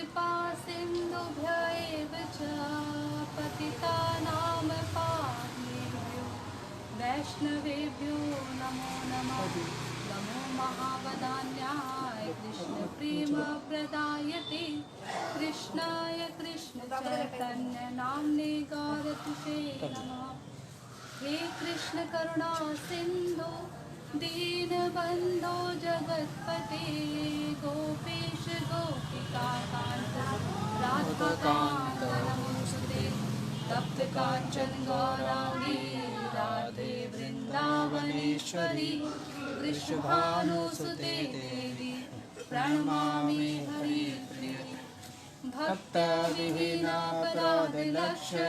कृपा सिन्धुभ्य एव च पतितानां पावनेभ्यो वैष्णवेभ्यो नमो नमः। नमो महावदान्याय कृष्ण प्रेम प्रदायते कृष्णाय कृष्ण चैतन्य नाम्ने गौरतुषे नमः। हे कृष्ण करुणा सिंधु दीनबंधो जगत्पते गोपेश गोपिका कांत राधाकांत नमोस्तुते। तप्त कांचन गौरांगी राधे वृंदावनेश्वरी वृषभानुसुते देवी प्रणमामि हरिप्रिये। भक्त विहीनापराध लक्ष्य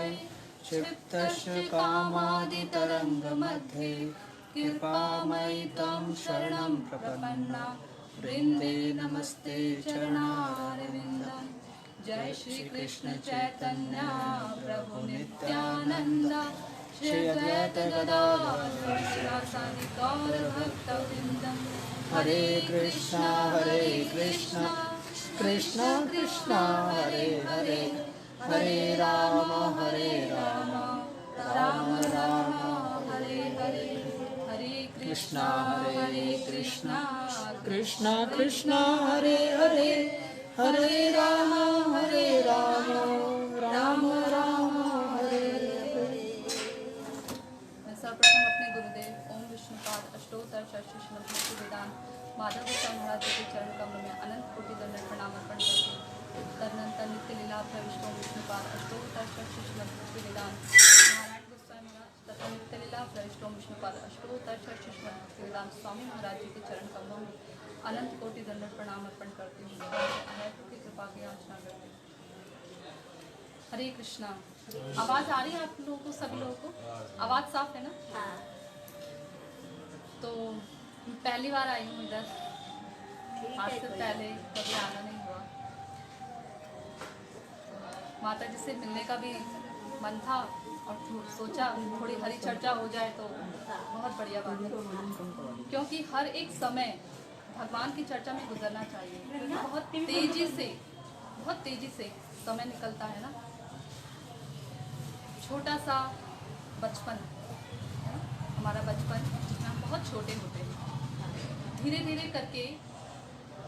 क्षिप्तस्य कामादितरङ्गमध्ये कृपामयि तं शरणं प्रपन्ना वृन्दे नमस्ते चरणारविन्दं। जय श्री कृष्ण चैतन्य प्रभु नित्यानंद श्री अद्वैत गदाधर शिवासादि गौर भक्तवृन्दं। हरे कृष्णा कृष्ण कृष्ण हरे हरे हरे राम राम राम हरे हरे। हरे कृष्णा कृष्ण कृष्ण हरे हरे हरे राम राम राम हरे हरे। मैं सर्वप्रथम अपने गुरुदेव ओम विष्णुपाद अष्टोत्तर शस्त्र श्रीमद् भक्ति वेदांत माधव गोसाई महाराज जी के चरण कमल में अनंत कोटि दंड प्रणाम अर्पण करती हूँ। तदनंतर नित्य लीला प्रविष्ट ओम विष्णुपाद अष्टोत्तर शस्त्र श्रीमद् भक्ति वेदांत नारायण गोसाई महाराज तथा नित्य लीला प्रविष्ट ओम विष्णुपाद अष्टोत्तर शस्त्र श्रीमद् भक्ति वेदांत स्वामी महाराज जी के चरण कमलों में अनंत कोटि दंड प्रणाम अर्पण करती हूँ। की कृपा की याचना करती हूँ। हरे कृष्णा। आवाज आ रही है आप लोगों को, सभी लोगों को आवाज साफ है ना? तो पहली बार आई हूँ इधर, आज से पहले कभी आना नहीं हुआ। माता जी से मिलने का भी मन था और सोचा थोड़ी हरी चर्चा हो जाए तो बहुत बढ़िया बात है, क्योंकि हर एक समय भगवान की चर्चा में गुजरना चाहिए, क्योंकि बहुत तेजी से समय निकलता है ना। छोटा सा बचपन, हमारा बचपन जिसमें हम बहुत छोटे होते हैं, धीरे धीरे करके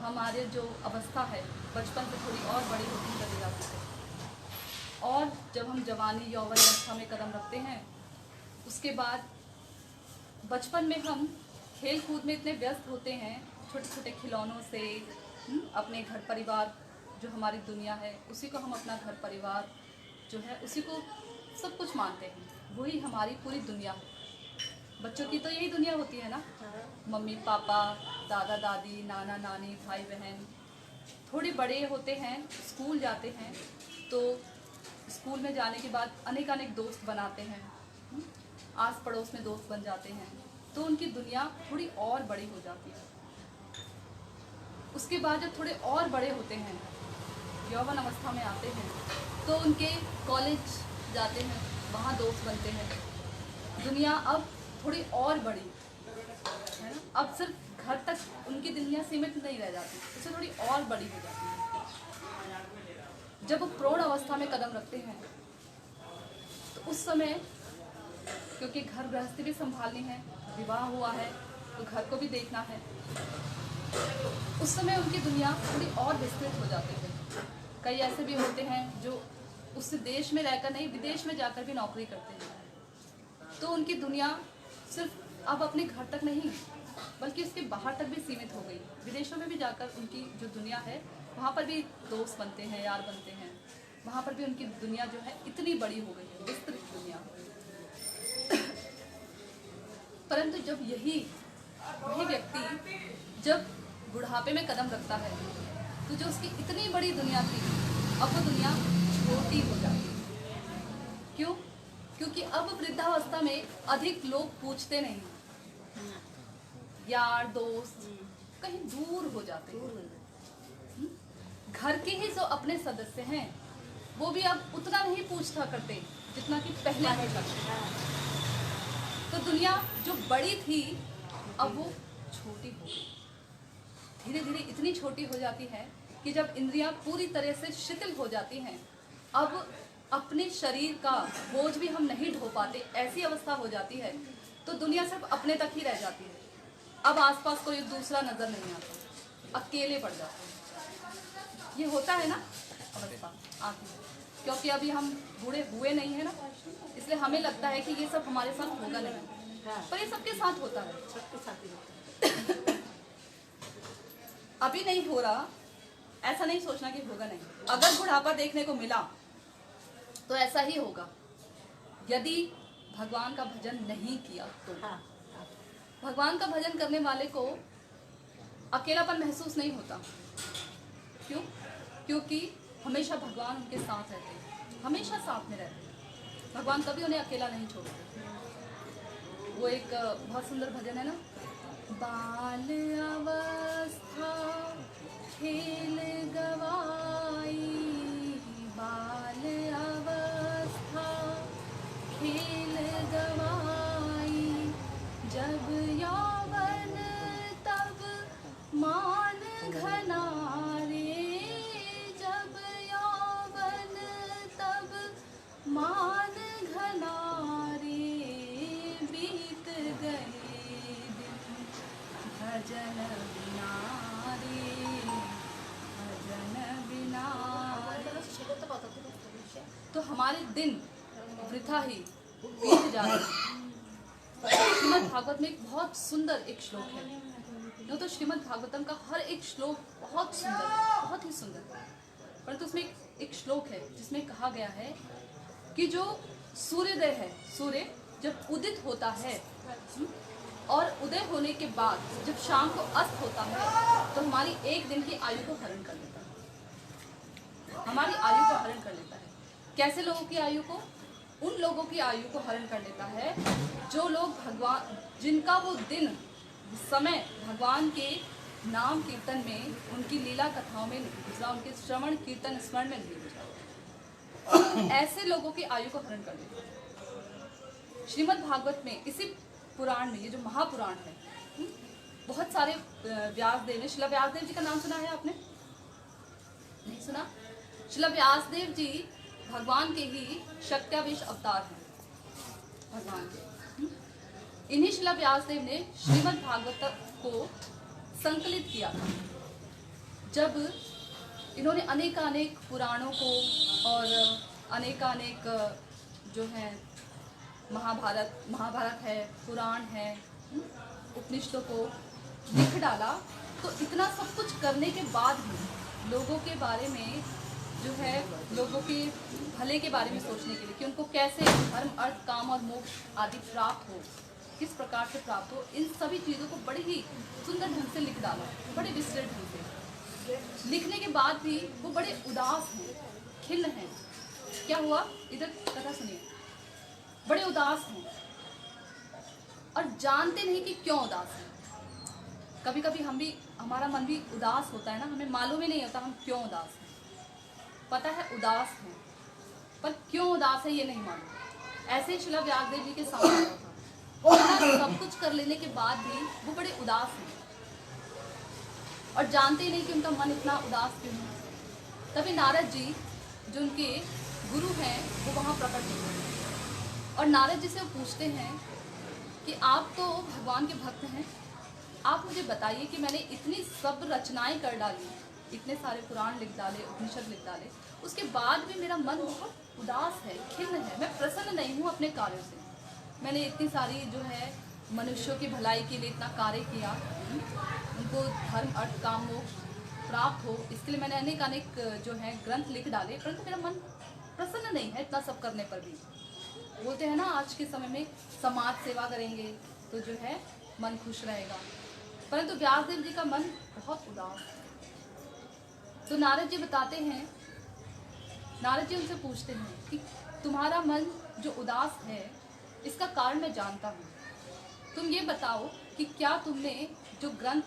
हमारे जो अवस्था है बचपन से थोड़ी और बड़ी होती चली जाती है, और जब हम जवानी यौवन अवस्था में कदम रखते हैं उसके बाद बचपन में हम खेल कूद में इतने व्यस्त होते हैं, छोटे छोटे खिलौनों से अपने घर परिवार जो हमारी दुनिया है उसी को हम अपना घर परिवार जो है उसी को सब कुछ मानते हैं, वही हमारी पूरी दुनिया है। बच्चों की तो यही दुनिया होती है ना, मम्मी पापा दादा दादी नाना नानी भाई बहन। थोड़े बड़े होते हैं, स्कूल जाते हैं, तो स्कूल में जाने के बाद अनेक दोस्त बनाते हैं, आस पड़ोस में दोस्त बन जाते हैं, तो उनकी दुनिया थोड़ी और बड़ी हो जाती है। उसके बाद जब थोड़े और बड़े होते हैं, यौवन अवस्था में आते हैं, तो उनके कॉलेज जाते हैं, वहाँ दोस्त बनते हैं। दुनिया अब थोड़ी और बड़ी है ना, अब सिर्फ घर तक उनकी दुनिया सीमित नहीं रह जाती, उससे थोड़ी और बड़ी हो जाती है। जब वो प्रौढ़ अवस्था में कदम रखते हैं तो उस समय, क्योंकि घर गृहस्थी भी संभालनी है, विवाह हुआ है तो घर को भी देखना है, उस समय उनकी दुनिया थोड़ी और विस्तृत हो जाती है। कई ऐसे भी होते हैं जो उस देश में रहकर नहीं, विदेश में जाकर भी नौकरी करते हैं, तो उनकी दुनिया सिर्फ अब अपने घर तक नहीं बल्कि उसके बाहर तक भी सीमित हो गई। विदेशों में भी जाकर उनकी जो दुनिया है वहाँ पर भी दोस्त बनते हैं, यार बनते हैं, वहाँ पर भी उनकी दुनिया जो है इतनी बड़ी हो गई है, विस्तृत दुनिया। परंतु जब वही व्यक्ति जब बुढ़ापे में कदम रखता है तो जो उसकी इतनी बड़ी दुनिया थी अब वो दुनिया छोटी हो जाती है। क्यों? क्योंकि अब वृद्धावस्था में अधिक लोग पूछते नहीं, यार दोस्त कहीं दूर हो जाते हैं। घर के ही जो अपने सदस्य हैं वो भी अब उतना नहीं पूछता करते जितना कि पहले नहीं करते। तो दुनिया जो बड़ी थी अब वो छोटी हो गई, धीरे धीरे इतनी छोटी हो जाती है कि जब इंद्रियां पूरी तरह से शिथिल हो जाती हैं, अब अपने शरीर का बोझ भी हम नहीं ढो पाते, ऐसी अवस्था हो जाती है, तो दुनिया सिर्फ अपने तक ही रह जाती है। अब आसपास कोई दूसरा नजर नहीं आता, अकेले पड़ जाते हैं। ये होता है ना अवस्था आती है, क्योंकि अभी हम बूढ़े हुए नहीं है ना, इसलिए हमें लगता है कि ये सब हमारे साथ होगा नहीं, पर ये सबके साथ होता है, सबके साथ ही होता है। अभी नहीं हो रहा, ऐसा नहीं सोचना कि होगा नहीं। अगर बुढ़ापा देखने को मिला तो ऐसा ही होगा, यदि भगवान का भजन नहीं किया तो। भगवान का भजन करने वाले को अकेलापन महसूस नहीं होता। क्यों? क्योंकि हमेशा भगवान उनके साथ रहते हैं, हमेशा साथ में रहते हैं। भगवान कभी उन्हें अकेला नहीं छोड़ते। वो एक बहुत सुंदर भजन है ना, बाल अवस्था खेल गवाई, बाल अवस्था खेल गवाई, जब यौवन तब मान घना रे, जब यौवन तब मान घना रे, बीत गए दिन भजन बिना रे, भजन बिना। तो हमारे दिन वृथा ही बीत जाते हैं। श्रीमद् भागवत में एक बहुत सुंदर एक श्लोक है, यूँ तो श्रीमद् भागवतम का हर एक श्लोक बहुत सुंदर है, बहुत ही सुंदर है, परंतु उसमें एक श्लोक है जिसमें कहा गया है कि जो सूर्योदय है, सूर्य जब उदित होता है और उदय होने के बाद जब शाम को अस्त होता है, तो हमारी एक दिन की आयु को हरण कर लेता है, हमारी आयु को हरण कर लेता है। कैसे लोगों की आयु को? उन लोगों की आयु को हरण कर लेता है जो लोग भगवान, जिनका वो दिन समय भगवान के नाम कीर्तन में, उनकी लीला कथाओं में नहीं गुजरा, उनके श्रवण कीर्तन स्मरण में नहीं गुजरा, ऐसे लोगों की आयु को हरण कर लेता है। श्रीमद् भागवत में, इसी पुराण में, ये जो महापुराण है, बहुत सारे व्यासदेव ने, श्रील व्यासदेव जी का नाम सुना है आपने? नहीं सुना? श्रील व्यासदेव जी भगवान के ही शक्त्यावेश अवतार हैं, भगवान के। इन्हीं श्रील व्यासदेव ने श्रीमद् भागवत को संकलित किया था। जब इन्होंने अनेकानेक पुराणों को और अनेकानेक जो है महाभारत है, पुराण है, उपनिषदों को लिख डाला, तो इतना सब कुछ करने के बाद भी लोगों के बारे में जो है, लोगों के भले के बारे में सोचने के लिए कि उनको कैसे धर्म, अर्थ, काम और मोक्ष आदि प्राप्त हो, किस प्रकार से प्राप्त हो, इन सभी चीज़ों को बड़े ही सुंदर ढंग से लिख डाला, बड़े विस्तृत ढंग से। लिखने के बाद भी वो बड़े उदास हैं, खिन्न हैं। क्या हुआ? इधर कथा सुनिए। बड़े उदास हैं और जानते नहीं कि क्यों उदास हैं। कभी कभी हम भी, हमारा मन भी उदास होता है ना, हमें मालूम ही नहीं होता हम क्यों उदास हैं। पता है उदास हैं, पर क्यों उदास है ये नहीं मालूम। ऐसे ही श्रील व्यासदेव जी के सामने था, सब कुछ कर लेने के बाद भी वो बड़े उदास हैं और जानते ही नहीं कि उनका मन इतना उदास क्यों है। तभी नारद जी, जो उनके गुरु हैं, वो वहाँ प्रकट होते हैं और नारद जी से वो पूछते हैं कि आप तो भगवान के भक्त हैं, आप मुझे बताइए कि मैंने इतनी सब रचनाएं कर डाली, इतने सारे पुराण लिख डाले, उपनिषद लिख डाले, उसके बाद भी मेरा मन बहुत उदास है, खिन्न है, मैं प्रसन्न नहीं हूँ अपने कार्यों से। मैंने इतनी सारी जो है मनुष्यों की भलाई के लिए इतना कार्य किया, उनको धर्म, अर्थ, काम, मोक्ष प्राप्त हो, इसके लिए मैंने अनेक जो है ग्रंथ लिख डाले, परंतु मेरा मन प्रसन्न नहीं है इतना सब करने पर भी। बोलते हैं ना, आज के समय में समाज सेवा करेंगे तो जो है मन खुश रहेगा, परंतु व्यासदेव जी का मन बहुत उदास है। तो नारद जी बताते हैं, नारद जी उनसे पूछते हैं कि तुम्हारा मन जो उदास है, इसका कारण मैं जानता हूँ, तुम ये बताओ कि क्या तुमने जो ग्रंथ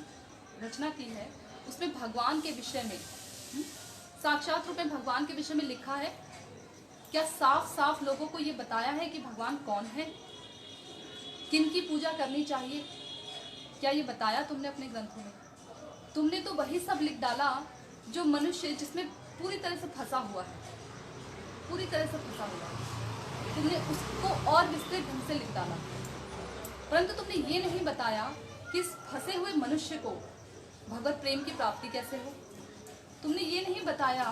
रचना की है उसमें भगवान के विषय में, साक्षात रूप में भगवान के विषय में लिखा है? क्या साफ साफ लोगों को ये बताया है कि भगवान कौन है, किन की पूजा करनी चाहिए? क्या ये बताया तुमने अपने ग्रंथों में? तुमने तो वही सब लिख डाला जो मनुष्य जिसमें पूरी तरह से फंसा हुआ है, पूरी तरह से फंसा हुआ है, तुमने उसको और विस्तृत ढंग से लिख डाला, परंतु तुमने ये नहीं बताया कि इस फंसे हुए मनुष्य को भगवत प्रेम की प्राप्ति कैसे हो। तुमने ये नहीं बताया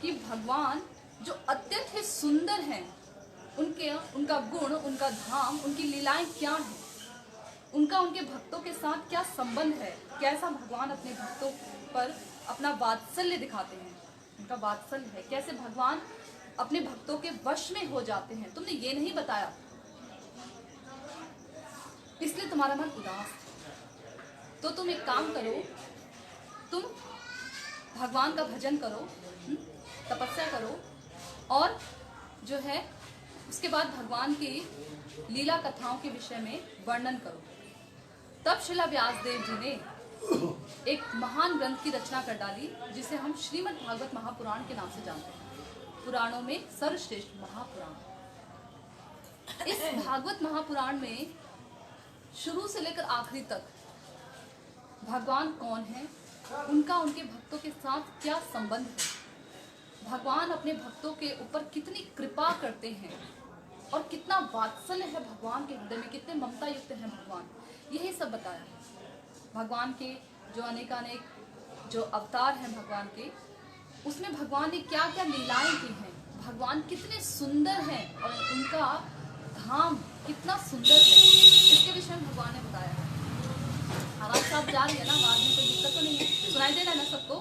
कि भगवान जो अत्यंत ही सुंदर हैं, उनका गुण, उनका धाम, उनकी लीलाएं क्या हैं, उनका उनके भक्तों के साथ क्या संबंध है, कैसा भगवान अपने भक्तों पर अपना वात्सल्य दिखाते हैं, उनका वात्सल्य है, कैसे भगवान अपने भक्तों के वश में हो जाते हैं। तुमने ये नहीं बताया, इसलिए तुम्हारा मन उदास है। तो तुम एक काम करो, तुम भगवान का भजन करो, तपस्या करो, और जो है उसके बाद भगवान की लीला कथाओं के विषय में वर्णन करो। तब श्रील व्यासदेव जी ने एक महान ग्रंथ की रचना कर डाली, जिसे हम श्रीमद् भागवत महापुराण के नाम से जानते हैं। पुराणों में सर्वश्रेष्ठ महापुराण। इस भागवत महापुराण में शुरू से लेकर आखिरी तक भगवान कौन है, उनका उनके भक्तों के साथ क्या संबंध है, भगवान अपने भक्तों के ऊपर कितनी कृपा करते हैं और कितना वात्सल्य है भगवान के हृदय में, कितने ममता युक्त हैं भगवान, यही सब बताया। भगवान के जो अनेकानेक जो अवतार हैं भगवान के, उसमें भगवान ने क्या क्या लीलाएं की हैं, भगवान कितने सुंदर हैं और उनका धाम कितना सुंदर है, इसके विषय में भगवान ने बताया है। आवाज साफ जा रही है ना, आवाज में कोई दिक्कत तो नहीं है, सुनाई दे रहा है ना सबको।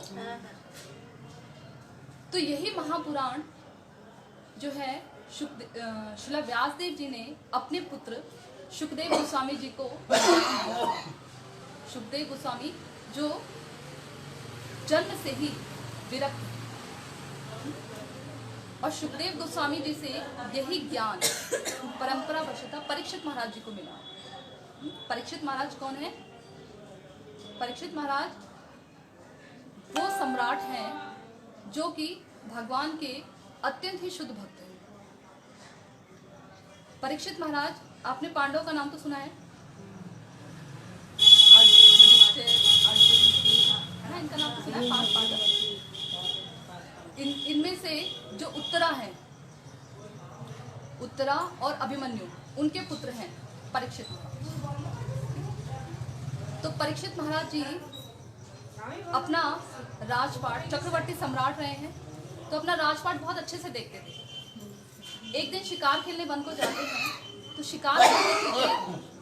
तो यही महापुराण जो है श्रील व्यासदेव जी ने अपने पुत्र शुकदेव गोस्वामी जी को, शुकदेव गोस्वामी जो जन्म से ही विरक्त, और शुकदेव गोस्वामी जी से यही ज्ञान परंपरा वशतः परीक्षित महाराज जी को मिला। परीक्षित महाराज कौन है? परीक्षित महाराज वो सम्राट हैं जो कि भगवान के अत्यंत ही शुद्ध भक्त हैं। परीक्षित महाराज, आपने पांडवों का नाम तो सुना है, अर्जुन, इनका नाम तो सुना है, 5 पांडव। इनमें से जो उत्तरा है, उत्तरा और अभिमन्यु, उनके पुत्र हैं परीक्षित महाराज। तो परीक्षित महाराज जी अपना राजपाट, चक्रवर्ती सम्राट रहे हैं, तो अपना राजपाट बहुत अच्छे से देखते थे। एक दिन शिकार खेलने वन को जाते हैं, तो शिकार खेलने के लिए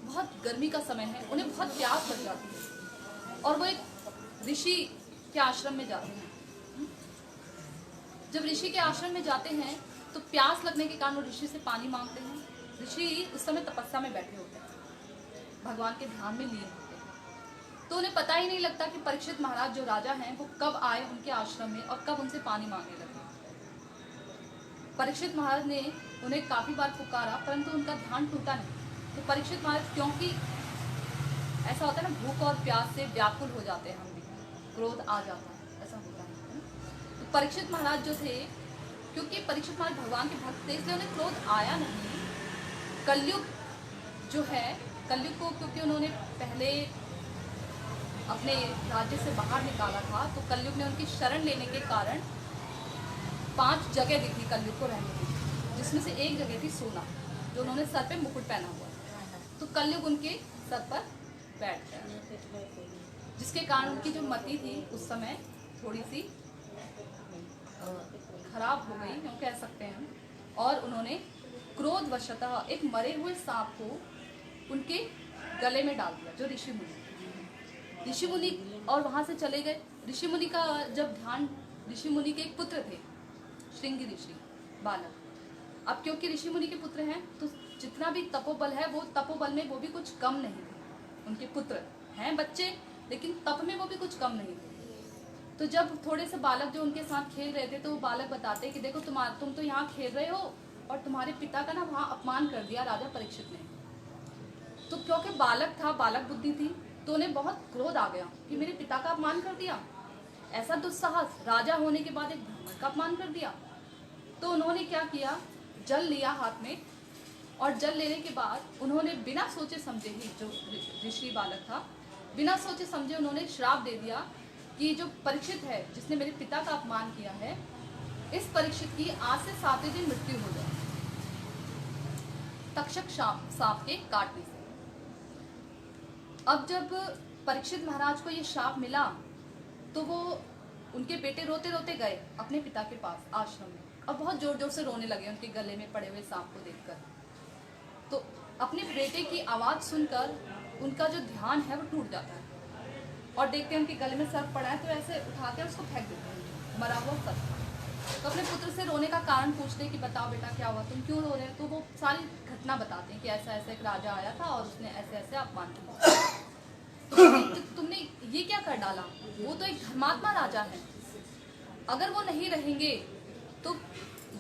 बहुत गर्मी का समय है, उन्हें बहुत प्यास लग जाती है और वो एक ऋषि के आश्रम में जाते हैं। जब ऋषि के आश्रम में जाते हैं तो प्यास लगने के कारण वो ऋषि से पानी मांगते हैं। ऋषि उस समय तपस्या में बैठे होते हैं, भगवान के ध्यान में लीन होते हैं, तो उन्हें पता ही नहीं लगता कि परीक्षित महाराज जो राजा हैं वो कब आए उनके आश्रम में और कब उनसे पानी मांगने लगे। परीक्षित महाराज ने उन्हें काफी बार पुकारा, परंतु उनका ध्यान टूटा नहीं। तो परीक्षित महाराज, क्योंकि ऐसा होता है ना, भूख और प्यास से व्याकुल हो जाते हैं, हम भी क्रोध आ जाता है, ऐसा होता है। तो परीक्षित महाराज जो थे, क्योंकि परीक्षित महाराज भगवान के भक्त थे, इसलिए उन्हें क्रोध आया नहीं। कलयुग जो है, कलयुग को क्योंकि उन्होंने पहले अपने राज्य से बाहर निकाला था, तो कलयुग ने उनकी शरण लेने के कारण 5 जगह दी थी कलयुग को रहने की, जिसमें से एक जगह थी सोना, जो उन्होंने सर पे मुकुट पहना हुआ। तो कलयुग उनके सर पर बैठ गया, जिसके कारण उनकी जो मति थी उस समय थोड़ी सी खराब हो गई, हम कह सकते हैं। और उन्होंने क्रोधवशतः एक मरे हुए सांप को उनके गले में डाल दिया, जो ऋषि मुनि, और वहां से चले गए। ऋषि मुनि का जब ध्यान, ऋषि मुनि के एक पुत्र थे, श्रृंगी ऋषि बालक। अब क्योंकि ऋषि मुनि के पुत्र हैं, तो जितना भी तपोबल है, वो तपोबल में वो भी कुछ कम नहीं थे। उनके पुत्र हैं बच्चे, लेकिन तप में वो भी कुछ कम नहीं थे। तो जब थोड़े से बालक जो उनके साथ खेल रहे थे, तो वो बालक बताते कि देखो तुम तो यहाँ खेल रहे हो और तुम्हारे पिता का ना वहाँ अपमान कर दिया राजा परीक्षित ने। तो क्योंकि बालक था, बालक बुद्धि थी, तो उन्हें बहुत क्रोध आ गया कि मेरे पिता का अपमान कर दिया, ऐसा दुस्साहस, राजा होने के बाद एक ब्राह्मण का अपमान कर दिया। तो उन्होंने क्या किया, जल लिया हाथ में, और जल लेने के बाद उन्होंने बिना सोचे समझे ही, जो ऋषि बालक था, बिना सोचे समझे उन्होंने श्राप दे दिया कि जो परीक्षित है, जिसने मेरे पिता का अपमान किया है, इस परीक्षित की आज से 7वें दिन मृत्यु हो जाए तक्षक सांप के काटने से। अब जब परीक्षित महाराज को ये श्राप मिला तो वो उनके बेटे रोते रोते गए अपने पिता के पास आश्रम में, और बहुत जोर जोर से रोने लगे उनके गले में पड़े हुए सांप को देखकर। तो अपने बेटे की आवाज़ सुनकर उनका जो ध्यान है वो टूट जाता है, और देखते हैं उनके गले में सर्प पड़ा है तो ऐसे उठाकर उसको फेंक देते हैं, मरा हुआ सर्प। तो अपने पुत्र से रोने का कारण पूछते हैं कि बताओ बेटा क्या हुआ, तुम क्यों रो रहे हो। तो वो सारी घटना बताते हैं कि ऐसा ऐसा एक राजा आया था और उसने ऐसे ऐसे अपमान किया। तो तुमने ये क्या कर डाला, वो तो एक धर्मात्मा राजा है, अगर वो नहीं रहेंगे तो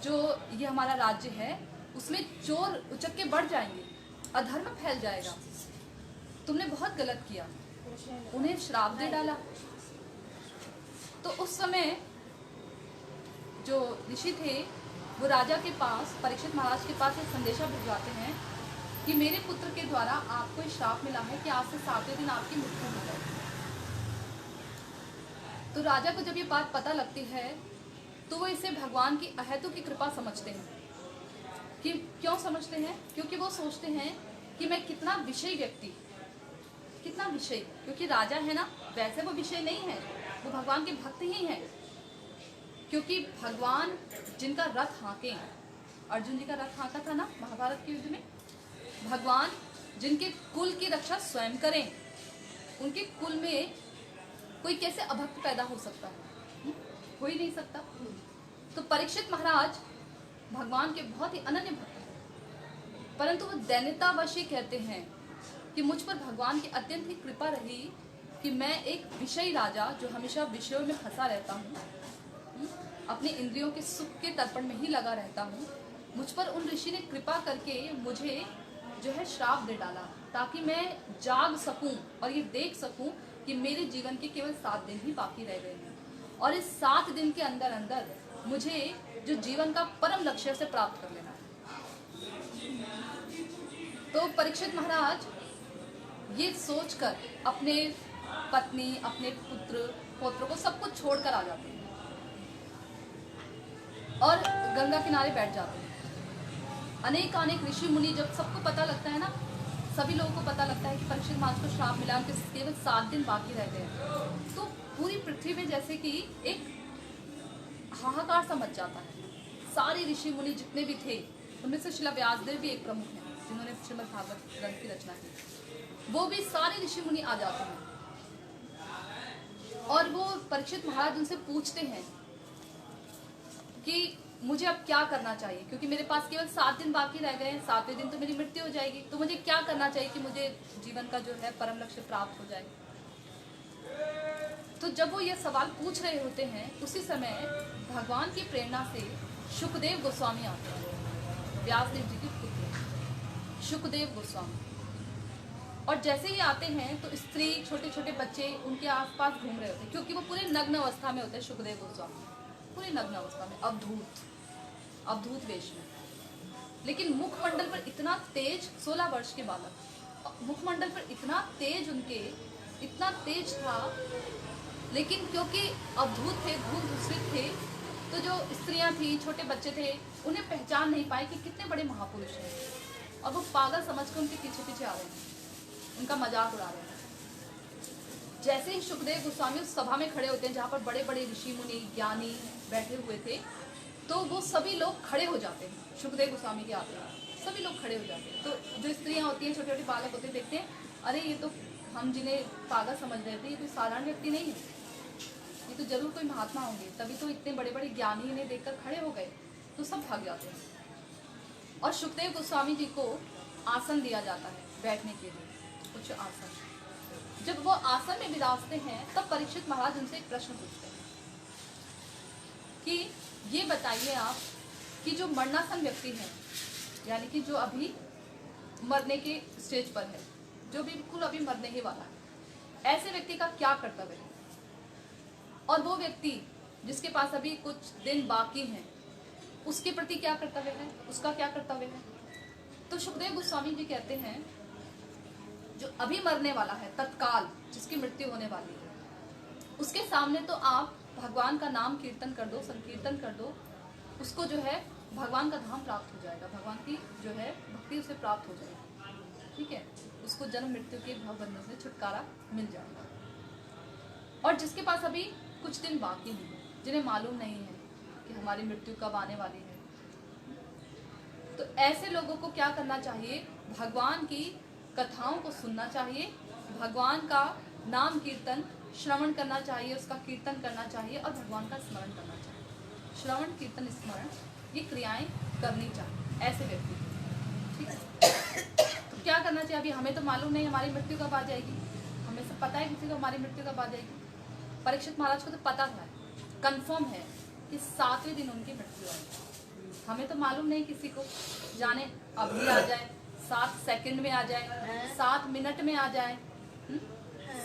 जो ये हमारा राज्य है उसमें चोर उचक्के बढ़ जाएंगे, अधर्म फैल जाएगा, तुमने बहुत गलत किया। उन्हें श्राप दे डाला। तो उस समय जो ऋषि थे वो राजा के पास, परीक्षित महाराज के पास एक संदेशा भिजवाते हैं कि मेरे पुत्र के द्वारा आपको एक श्राप मिला है कि आज से 7वें दिन आपकी मृत्यु हो जाएगी। तो राजा को जब ये बात पता लगती है तो वो इसे भगवान की अहेतु की कृपा समझते हैं। कि क्यों समझते हैं? क्योंकि वो सोचते हैं कि मैं कितना विषयी व्यक्ति, कितना विषयी, क्योंकि राजा है ना, वैसे वो विषय नहीं है, वो भगवान के भक्त ही हैं। क्योंकि भगवान जिनका रथ हाँके, अर्जुन जी का रथ हाँका था ना महाभारत के युद्ध में, भगवान जिनके कुल की रक्षा स्वयं करें, उनके कुल में कोई कैसे अभक्त पैदा हो सकता है? हो ही नहीं सकता। तो परीक्षित महाराज भगवान के बहुत ही अनन्य भक्त हैं, परंतु वो दैन्यतावश ही कहते हैं कि मुझ पर भगवान की अत्यंत ही कृपा रही कि मैं एक विषयी राजा जो हमेशा विषयों में फंसा रहता हूँ, अपने इंद्रियों के सुख के तर्पण में ही लगा रहता हूँ, मुझ पर उन ऋषि ने कृपा करके मुझे जो है श्राप दे डाला ताकि मैं जाग सकूं और ये देख सकूं कि मेरे जीवन के केवल 7 दिन ही बाकी रह गए हैं, और इस 7 दिन के अंदर अंदर मुझे जो जीवन का परम लक्ष्य से प्राप्त कर लेना है। तो परीक्षित महाराज ये सोचकर अपने पत्नी, अपने पुत्र को सब कुछ छोड़कर आ जाते हैं और गंगा किनारे बैठ जाते हैं। अनेक ऋषि मुनि, जब सबको पता लगता है ना, सभी लोगों को पता लगता है कि परीक्षित महाराज को श्राप मिला, उनके केवल 7 दिन बाकी रह गए, तो पूरी पृथ्वी में जैसे कि एक हाहाकार सा मच जाता है। सारे ऋषि मुनि जितने भी थे, उनमें से शिला व्यासदेव भी एक प्रमुख हैं जिन्होंने श्रीमद् भागवत ग्रंथ की रचना की, वो भी सारे ऋषि मुनि आ जाते हैं और वो परीक्षित महाराज उनसे पूछते हैं कि मुझे अब क्या करना चाहिए, क्योंकि मेरे पास केवल 7 दिन बाकी रह गए हैं, 7वें दिन तो मेरी मृत्यु हो जाएगी, तो मुझे क्या करना चाहिए कि मुझे जीवन का जो है परम लक्ष्य प्राप्त हो जाए। तो जब वो ये सवाल पूछ रहे होते हैं उसी समय भगवान की प्रेरणा से शुकदेव गोस्वामी आते हैं, व्यासदेव जी के पुत्र शुकदेव गोस्वामी। और जैसे ही आते हैं तो स्त्री, छोटे छोटे बच्चे उनके आसपास घूम रहे होते हैं, क्योंकि वो पूरे नग्न अवस्था में होते हैं। शुकदेव गोस्वामी पूरे नग्न अवस्था में, अवधूत वेश में, लेकिन मुखमंडल पर इतना तेज, 16 वर्ष के बालक, मुखमंडल पर इतना तेज, उनके इतना तेज था, लेकिन क्योंकि अवधूत थे, धूल दूसरे थे, तो जो स्त्रियां थी, छोटे बच्चे थे, उन्हें पहचान नहीं पाए कि कितने बड़े महापुरुष हैं, और वो पागल समझकर उनके पीछे पीछे आ रहे हैं, उनका मजाक उड़ा रहे हैं। जैसे ही शुकदेव गोस्वामी उस सभा में खड़े होते हैं जहाँ पर बड़े बड़े ऋषि मुनि ज्ञानी बैठे हुए थे, तो वो सभी लोग खड़े हो जाते हैं शुकदेव गोस्वामी के आते हैं, सभी लोग खड़े हो जाते हैं। तो जो स्त्रियाँ होती हैं, छोटे छोटे बालक होते हैं, देखते हैं अरे ये तो हम जिन्हें पागल समझ रहे थे, ये कोई साधारण व्यक्ति नहीं है, ये तो जरूर कोई महात्मा होंगे, तभी तो इतने बड़े बड़े ज्ञानी इन्हें देखकर खड़े हो गए। तो सब भाग जाते हैं और शुकदेव गोस्वामी जी को आसन दिया जाता है बैठने के लिए, कुछ आसन। जब वो आसन में विराजते हैं तब परीक्षित महाराज उनसे एक प्रश्न पूछते हैं कि ये बताइए आप कि जो मरणासन व्यक्ति है, यानी कि जो अभी मरने के स्टेज पर है, जो बिल्कुल अभी मरने ही वाला है, ऐसे व्यक्ति का क्या कर्तव्य है, और वो व्यक्ति जिसके पास अभी कुछ दिन बाकी हैं, उसके प्रति क्या कर्तव्य है, उसका क्या कर्तव्य है। तो शुकदेव गोस्वामी जी कहते हैं जो अभी मरने वाला है, तत्काल जिसकी मृत्यु होने वाली है, उसके सामने तो आप भगवान का नाम कीर्तन कर दो, संकीर्तन कर दो, उसको जो है भगवान का धाम प्राप्त हो जाएगा, भगवान की जो है भक्ति उसे प्राप्त हो जाएगी, ठीक है। उसको जन्म मृत्यु के भवबंधन से छुटकारा मिल जाएगा। और जिसके पास अभी कुछ दिन बाकी हैं, जिन्हें मालूम नहीं है कि हमारी मृत्यु कब आने वाली है, तो ऐसे लोगों को क्या करना चाहिए? भगवान की कथाओं को सुनना चाहिए, भगवान का नाम कीर्तन श्रवण करना चाहिए, उसका कीर्तन करना चाहिए और भगवान का स्मरण करना चाहिए। श्रवण कीर्तन स्मरण ये क्रियाएं करनी चाहिए ऐसे व्यक्ति को, ठीक है। तो क्या करना चाहिए? अभी हमें तो मालूम नहीं हमारी मृत्यु कब आ जाएगी, हमें सब पता है किसी को हमारी मृत्यु कब आ जाएगी। परीक्षित महाराज को तो पता था, कंफर्म है कि 7वें दिन उनकी मृत्यु आएगी। हमें तो मालूम नहीं किसी को, जाने अभी आ जाए, 7 सेकंड में आ जाए, 7 मिनट में आ जाए,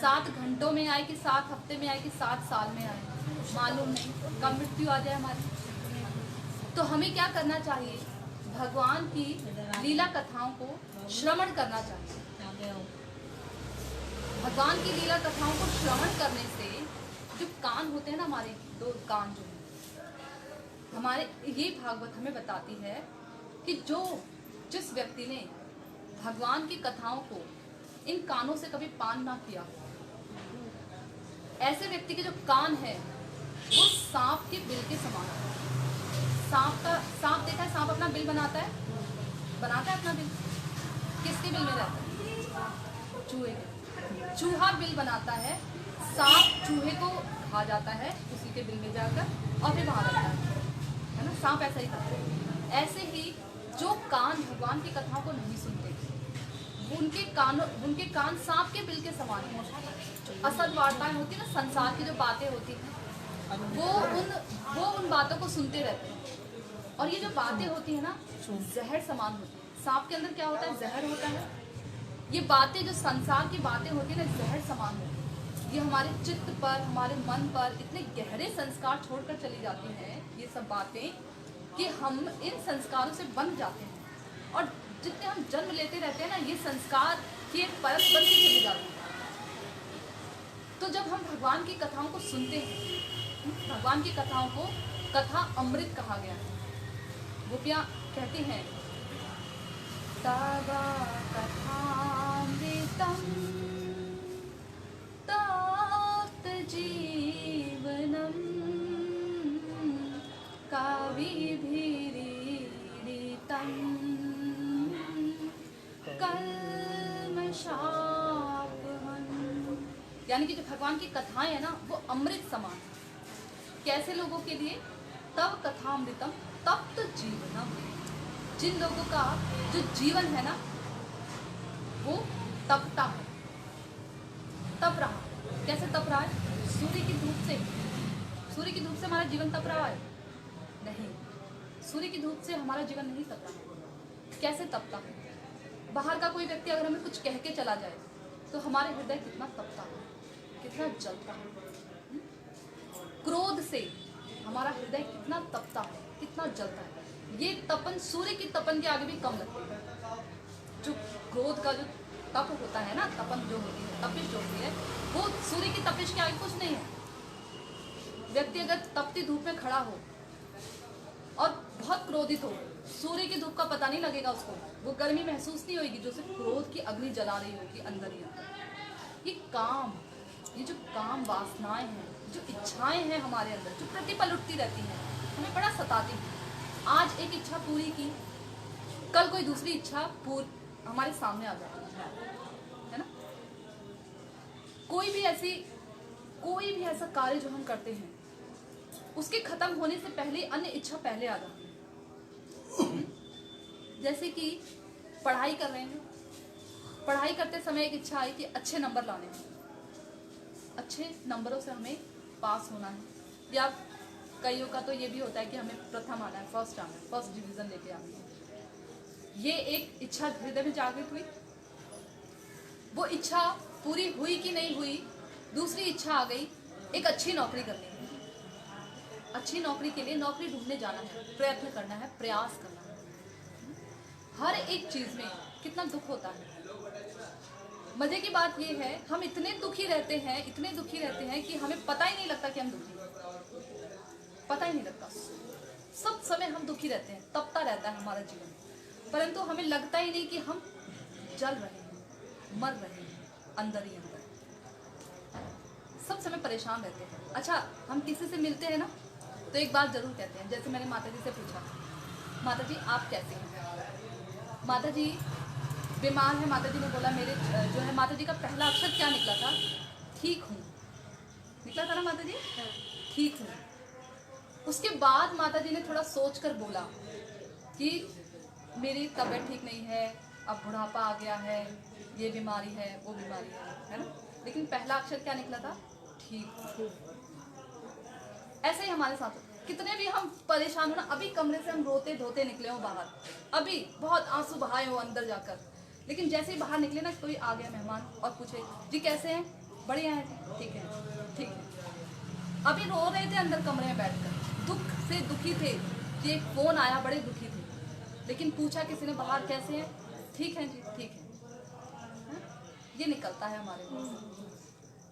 7 घंटों में आए कि 7 हफ्ते में आए कि 7 साल में आए, मालूम नहीं कब मृत्यु आ जाए हमारी। तो हमें क्या करना चाहिए? भगवान की लीला कथाओं को श्रवण करना चाहिए। भगवान की लीला कथाओं को श्रवण करने से जो कान होते हैं ना, हमारे 2 कान जो है हमारे, ये भागवत हमें बताती है कि जिस व्यक्ति ने भगवान की कथाओं को इन कानों से कभी पान ना किया, ऐसे व्यक्ति के जो कान है वो सांप के बिल के समान है। सांप देखा है, सांप अपना बिल बनाता है अपना बिल, किसके बिल में रहता है? चूहे के। चूहा बिल बनाता है, सांप चूहे को खा जाता है उसी के बिल में जाकर और फिर वहां रहता है ना। सांप ऐसा ही करता है। ऐसे ही जो कान भगवान की कथाओं को नहीं सुनते, उनके कान सांप के बिल के समान है। असद वार्ताएं होती है ना, संसार की जो बातें होती हैं, वो उन बातों को सुनते रहते हैं। और ये जो बातें होती है ना, जहर समान होती है। सांप के अंदर क्या होता है? जहर होता है। ये बातें जो संसार की बातें होती है ना, जहर समान होती है। ये हमारे चित्त पर, हमारे मन पर इतने गहरे संस्कार छोड़कर चली जाती हैं ये सब बातें, कि हम इन संस्कारों से बंध जाते हैं। और जितने हम जन्म लेते रहते हैं ना, ये संस्कार की एक परत बनती चली जाती है। तो जब हम भगवान की कथाओं को सुनते हैं, भगवान की कथाओं को कथा अमृत कहा गया है। गोपियाँ कहती हैं, तव कथामृतम तप्त जीवनम कविभिरीडितं कल्मषापहं। यानी कि जो भगवान की कथाएं है ना, वो अमृत समान है। कैसे लोगों के लिए? तव कथामृतम तप्त जीवनम। जिन लोगों का जो जीवन है ना, वो तपता है, तप रहा। कैसे तप रहा है? सूर्य की धूप से हमारा जीवन तप रहा है? नहीं, सूर्य की धूप से हमारा जीवन नहीं तप रहा है। कैसे तपता है? बाहर का कोई व्यक्ति अगर हमें कुछ कह के चला जाए तो हमारे हृदय कितना तपता है, कितना जलता है। क्रोध से हमारा हृदय कितना तपता है, कितना जलता है। ये तपन सूर्य की तपन के आगे भी कम लगती है। जो क्रोध का जो तप होता है ना, तपन जो होती है, तपिश जो होती है, वो सूर्य की तपिश के आगे कुछ नहीं है। व्यक्ति अगर तपती धूप में खड़ा हो और बहुत क्रोधित हो, सूर्य की धूप का पता नहीं लगेगा उसको, वो गर्मी महसूस नहीं होगी जो सिर्फ क्रोध की अग्नि जला रही होगी अंदर ही अंदर। ये जो काम वासनाएं हैं, जो इच्छाएं हैं हमारे अंदर, जो प्रतिपल उठती रहती हैं, हमें बड़ा सताती है। आज एक इच्छा पूरी की, कल कोई दूसरी इच्छा हमारे सामने आ जाती है ना। कोई भी ऐसा कार्य जो हम करते हैं, उसके खत्म होने से पहले अन्य इच्छा पहले आ जाती है। जैसे कि पढ़ाई कर रहे हैं, पढ़ाई करते समय एक इच्छा आई कि अच्छे नंबर लाने हैं, अच्छे नंबरों से हमें पास होना है। या कईयों का तो ये भी होता है कि हमें प्रथम आना है, फर्स्ट डिवीजन लेके आना है। ये एक इच्छा हृदय में जागृत हुई। वो इच्छा पूरी हुई कि नहीं हुई, दूसरी इच्छा आ गई, एक अच्छी नौकरी करनी है। अच्छी नौकरी के लिए नौकरी ढूंढने जाना है, प्रयत्न करना है, प्रयास करना है। हर एक चीज में कितना दुख होता है। मजे की बात ये है, हम इतने दुखी रहते हैं कि हमें पता ही नहीं लगता कि हम दुखी हैं, पता ही नहीं लगता। सब समय हम दुखी रहते हैं, तपता रहता है हमारा जीवन, परंतु हमें लगता ही नहीं कि हम जल रहे हैं, मर रहे हैं, अंदर ही अंदर सब समय परेशान रहते हैं। अच्छा, हम किसी से मिलते हैं ना तो एक बात जरूर कहते हैं, जैसे मैंने माता जी से पूछा, माता जी आप कैसे हैं? माता जी बीमार है। माता जी ने बोला मेरे जो है, माता जी का पहला अक्षर क्या निकला था? ठीक हूँ निकला था ना माता जी, ठीक हूँ। उसके बाद माता जी ने थोड़ा सोच कर बोला कि मेरी तबीयत ठीक नहीं है, अब बुढ़ापा आ गया है, ये बीमारी है, वो बीमारी है ना, लेकिन पहला अक्षर क्या निकला था? ठीक। ऐसे ही हमारे साथ कितने भी हम परेशान हो ना, अभी कमरे से हम रोते धोते निकले हो बाहर, अभी बहुत आंसू बहाए हो अंदर जाकर, लेकिन जैसे ही बाहर निकले ना, कोई आ गया मेहमान और पूछे जी कैसे हैं? बढ़िया है जी, ठीक है ठीक है। अभी रो रहे थे अंदर कमरे में बैठकर, दुख से दुखी थे कि एक फोन आया, बड़े दुखी थे, लेकिन पूछा किसी ने बाहर कैसे हैं? ठीक है जी, ठीक है। ये निकलता है हमारे मुंह से।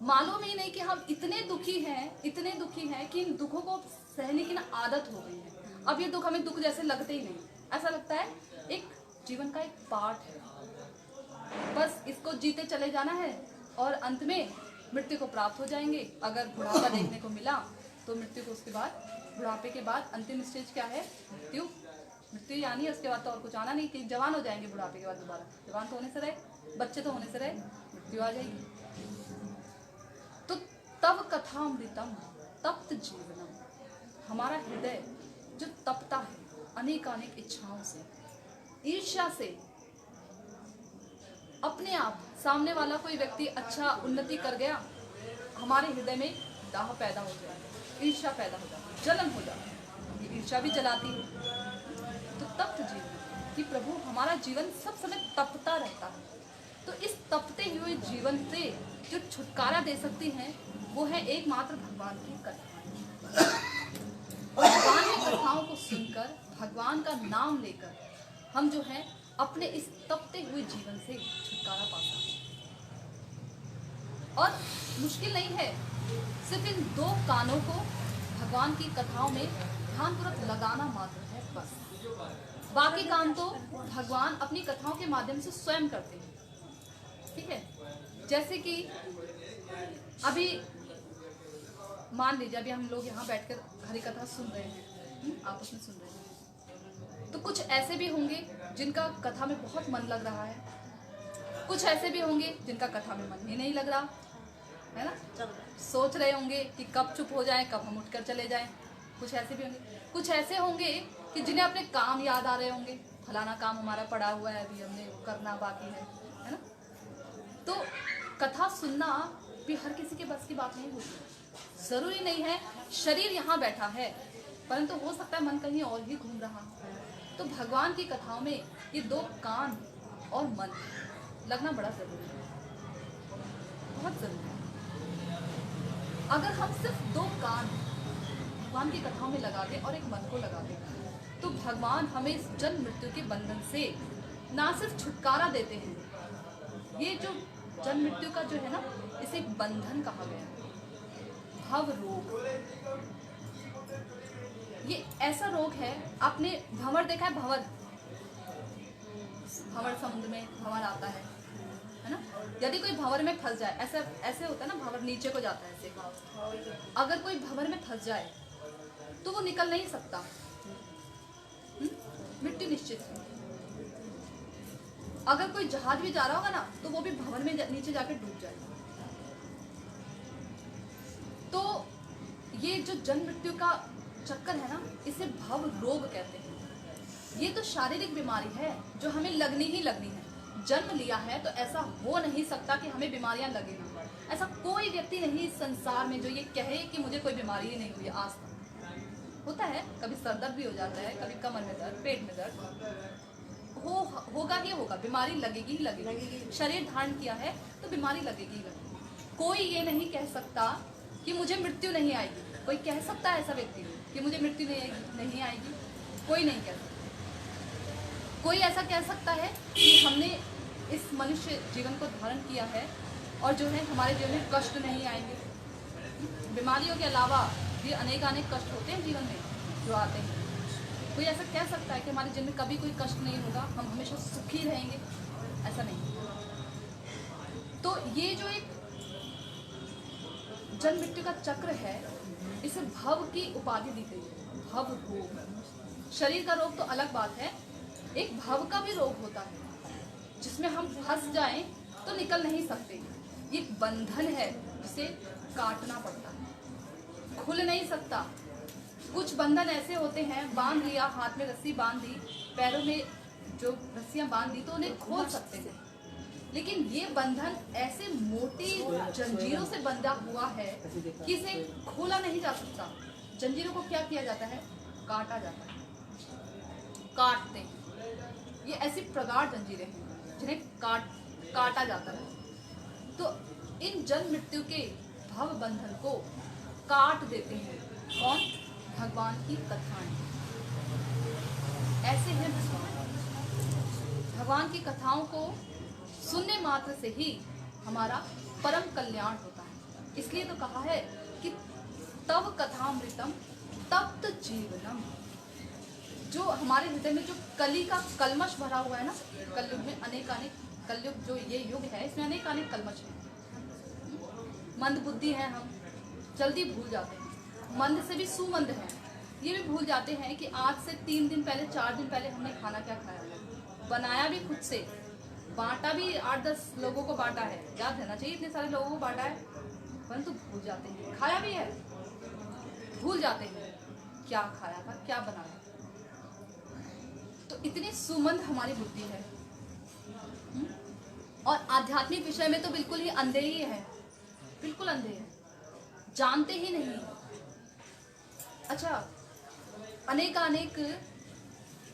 मालूम ही नहीं कि हम इतने दुखी हैं कि इन दुखों को सहने की ना आदत हो गई है। अब ये दुख हमें दुख जैसे लगते ही नहीं, ऐसा लगता है एक जीवन का एक पार्ट है, बस इसको जीते चले जाना है और अंत में मृत्यु को प्राप्त हो जाएंगे। अगर बुढ़ापा देखने को मिला तो मृत्यु को, उसके बाद बुढ़ापे के बाद अंतिम स्टेज क्या है? मृत्यु। मृत्यु यानी उसके बाद तो और कुछ आना नहीं, कि जवान हो जाएंगे बुढ़ापे के बाद, दोबारा जवान तो होने से रहे, बच्चे तो होने से रहे, मृत्यु आ जाएगी। तो तब कथामृतम तप्त जीवनम, हमारा हृदय जो तपता है अनेकानेक इच्छाओं से, ईर्ष्या से, अपने आप सामने वाला कोई व्यक्ति अच्छा उन्नति कर गया, हमारे हृदय में दाह पैदा हो जाए, ईर्ष्या पैदा हो जाए, जलन हो जाए, ये ईर्ष्या भी जलाती है। तो तप्त जीवन कि प्रभु हमारा जीवन सब समय तपता रहता है। तो इस तपते हुए जीवन से जो छुटकारा दे सकती हैं वो है एकमात्र भगवान की कथा। भगवान की कथाओं को सुनकर, भगवान का नाम लेकर हम जो है अपने इस तपते हुए जीवन से छुटकारा पा सकते हैं। और मुश्किल नहीं है, सिर्फ इन 2 कानों को भगवान की कथाओं में ध्यानपूर्वक लगाना मात्र है, बस। बाकी काम तो भगवान अपनी कथाओं के माध्यम से स्वयं करते हैं, ठीक है। जैसे कि अभी मान लीजिए, अभी हम लोग यहाँ बैठकर हरि कथा सुन रहे हैं, आपस में सुन रहे हैं, तो कुछ ऐसे भी होंगे जिनका कथा में बहुत मन लग रहा है, कुछ ऐसे भी होंगे जिनका कथा में मन ही नहीं लग रहा है ना, सोच रहे होंगे कि कब चुप हो जाएं, कब हम उठकर चले जाएं। कुछ ऐसे भी होंगे, कुछ ऐसे होंगे कि जिन्हें अपने काम याद आ रहे होंगे, फलाना काम हमारा पड़ा हुआ है, अभी हमने करना बाकी है ना। तो कथा सुनना भी हर किसी के बस की बात नहीं होती। जरूरी नहीं है शरीर यहाँ बैठा है, परंतु हो सकता है मन कहीं और ही घूम रहा हो। तो भगवान की कथाओं में ये 2 कान और मन लगना बड़ा जरूरी है, बहुत जरूरी है। अगर हम सिर्फ 2 कान भगवान की कथाओं में लगा दें और एक मन को लगा दें, तो भगवान हमें इस जन्म मृत्यु के बंधन से ना सिर्फ छुटकारा देते हैं, ये जो जन्म मृत्यु का जो है ना, इसे एक बंधन कहा गया है, भव रोग। ये ऐसा रोग है, आपने भंवर देखा है? भंवर समुद्र में भंवर आता है ना। यदि कोई भंवर में फंस जाए, ऐसे होता है ना, भंवर नीचे को जाता है ऐसे, अगर कोई भंवर में फंस जाए तो वो निकल नहीं सकता, मृत्यु निश्चित है। अगर कोई जहाज भी जा रहा होगा ना, तो वो भी भंवर में नीचे जाकर डूब जाएगा। तो ये जो जन्म मृत्यु का चक्कर है ना, इसे भव रोग कहते हैं। ये तो शारीरिक बीमारी है जो हमें लगनी ही लगनी है। जन्म लिया है तो ऐसा हो नहीं सकता कि हमें बीमारियां लगे ना। ऐसा कोई व्यक्ति नहीं इस संसार में जो ये कहे कि मुझे कोई बीमारी ही नहीं हुई आज तक। होता है, कभी सर दर्द भी हो जाता है, कभी कमर में दर्द, पेट में दर्द होगा ही होगा, बीमारी लगेगी ही लगेगी। शरीर धारण किया है तो बीमारी लगेगी ही लगेगी। कोई ये नहीं कह सकता कि मुझे मृत्यु नहीं आएगी। कोई कह सकता है ऐसा व्यक्ति कि मुझे मृत्यु नहीं आएगी? कोई नहीं कह सकता। कोई ऐसा कह सकता है कि हमने इस मनुष्य जीवन को धारण किया है और जो है हमारे जीवन में कष्ट नहीं आएंगे। बीमारियों के अलावा भी अनेक कष्ट होते हैं जीवन में जो आते हैं। कोई ऐसा कह सकता है कि हमारे जीवन में कभी कोई कष्ट नहीं होगा, हम हमेशा सुखी रहेंगे? ऐसा नहीं। तो ये जो एक जन्म मृत्यु का चक्र है, इसे भव की उपाधि दी गई है। भव रोग, शरीर का रोग तो अलग बात है, एक भव का भी रोग होता है जिसमें हम फंस जाएं तो निकल नहीं सकते। ये बंधन है जिसे काटना पड़ता है, खुल नहीं सकता। कुछ बंधन ऐसे होते हैं, बांध लिया, हाथ में रस्सी बांध दी, पैरों में जो रस्सियां बांध दी तो उन्हें खोल सकते हैं, लेकिन ये बंधन ऐसे मोटी जंजीरों से बंधा हुआ है कि इसे खोला नहीं जा सकता। जंजीरों को क्या किया जाता है? काटा जाता है, काटते हैं। ये ऐसी प्रगाढ़ जंजीरें हैं जिन्हें काटा जाता है। तो इन जन्म मृत्यु के भव बंधन को काट देते हैं कौन? भगवान की कथाएं। ऐसे हैं भगवान की कथाओं को सुनने मात्र से ही हमारा परम कल्याण होता है। इसलिए तो कहा है कि तव कथामृतम तप्त जीवनम। जो हमारे हृदय में जो कली का कलमश भरा हुआ है ना, कलयुग में अनेक कलयुग जो ये युग है, इसमें अनेक कलमश है। मंद बुद्धि है, हम जल्दी भूल जाते हैं। मंद से भी सुमंद है, ये भी भूल जाते हैं कि आज से 3 दिन पहले 4 दिन पहले हमने खाना क्या खाया है। बनाया भी खुद से, बांटा भी 8-10 लोगों को बांटा है। याद रहना चाहिए इतने सारे लोगों को बांटा है, परंतु भूल जाते हैं। खाया भी है, भूल जाते हैं क्या खाया था, क्या बनाया। तो इतनी सुमंद हमारी बुद्धि है। और आध्यात्मिक विषय में तो बिल्कुल ही अंधे ही है, बिल्कुल अंधे हैं, जानते ही नहीं। अच्छा, अनेक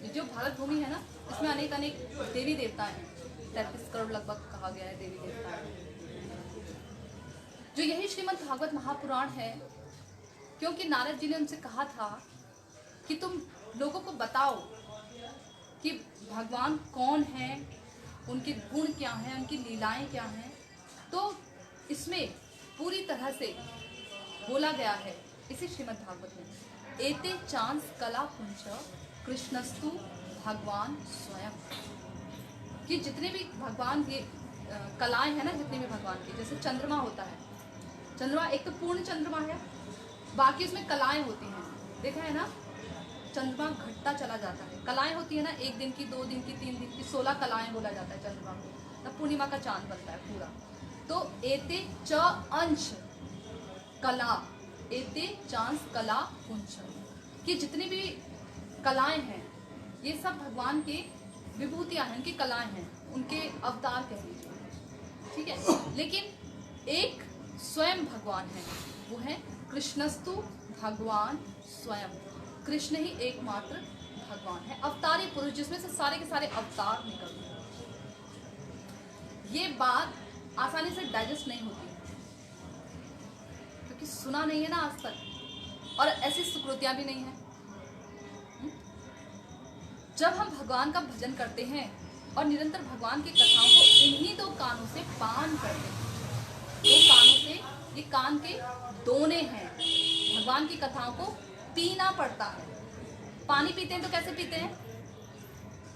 जो भारत भूमि है ना, इसमें अनेक देवी देवता हैं। 33 करोड़ लगभग कहा गया है देवी देवता है। जो यही श्रीमद् भागवत महापुराण है, क्योंकि नारद जी ने उनसे कहा था कि तुम लोगों को बताओ कि भगवान कौन है, उनके गुण क्या हैं, उनकी लीलाएं क्या हैं। तो इसमें पूरी तरह से बोला गया है इसी श्रीमद् भागवत में, एते चांस कला पुंच कृष्णस्तु भगवान स्वयं। कि जितने भी भगवान के कलाएं हैं ना, जितने भी भगवान की, जैसे चंद्रमा होता है, चंद्रमा एक तो पूर्ण चंद्रमा है, बाकी उसमें कलाएं होती हैं। देखा है ना, चंद्रमा घटता चला जाता है, कलाएं होती है ना, 1 दिन की, 2 दिन की, 3 दिन की, 16 कलाएं बोला जाता है चंद्रमा को, तब पूर्णिमा का चांद बनता है पूरा। तो एते च अंश कला, एते चांस कला पुंच, कि जितनी भी कलाएं हैं ये सब भगवान के विभूतियां हैं, उनकी कलाएं हैं, उनके अवतार कह लीजिए, ठीक है। लेकिन एक स्वयं भगवान है, वो है कृष्णस्तु भगवान स्वयं। कृष्ण ही एकमात्र भगवान है, अवतारी पुरुष, जिसमें से सारे के सारे अवतार निकलते हैं। ये बात आसानी से डाइजेस्ट नहीं होती क्योंकि सुना नहीं है ना आज तक, और ऐसी सुकृतियां भी नहीं है। जब हम भगवान का भजन करते हैं और निरंतर भगवान की कथाओं को इन्हीं 2 कानों से पान करते हैं, 2 कानों से, ये कान के दोने हैं, भगवान की कथाओं को पीना पड़ता है। पानी पीते हैं तो कैसे पीते हैं?